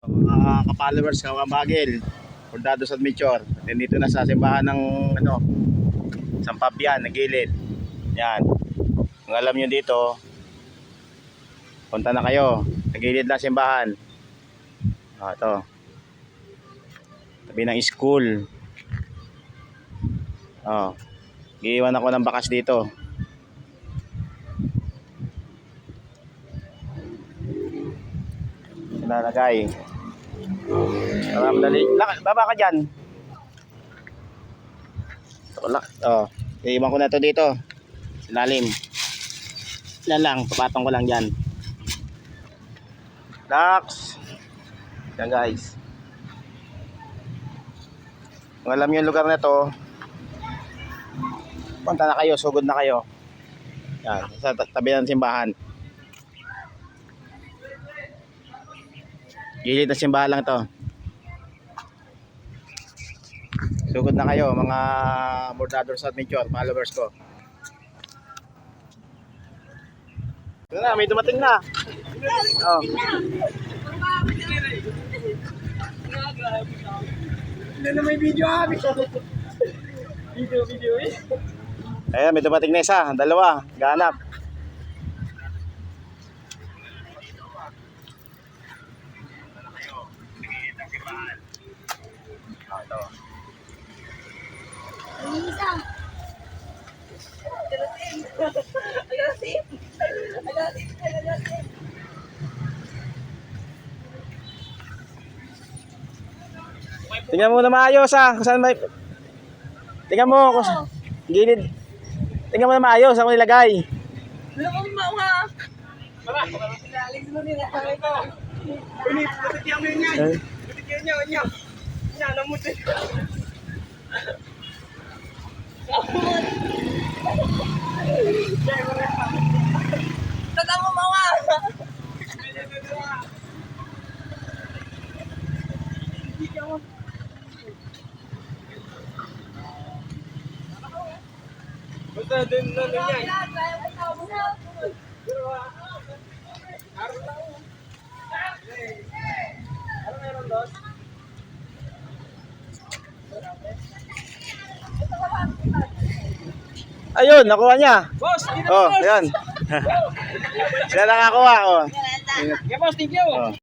Mga ka-followers, kabagil, Bordado sa Adventure. Dito na sa simbahan ng San Fabian, na gilid. Yan. Kung alam nyo dito, punta na kayo. Nagilid lang simbahan. Ito. Tabi ng school. Iiwan ako ng bakas dito. Nalagay. Madali. Baba ka dyan. Iiwan ko na to dito. Lalim. Yan lang. Papatong ko lang dyan. Relax. Yan guys. Kung alam nyo yung lugar na to, punta na kayo. Sugod na kayo. Yan. Sa tabi ng simbahan. Gilid na simbahan lang to. Sugod na kayo mga Bordado sa Adventure, followers ko. Ito na, may dumating na. Hindi na may video kami. Video eh. Ayan, may dumating na isa, dalawa, ganap. Tingnan mo na maayos kung saan may... Tingnan mo kung saan... Gilid. Tingnan mo na maayos ako nilagay. Lakong mga. Baba. Alis mo nila. Ulit, butit mo yun yan. Butit yun yan. Yan, namutin. Tata mo mawa. Basta din na yan. Ayun, nakuha niya. Boss, hindi na Oh, boss. ayan. Sila nakakuha. Yeah, boss, thank you.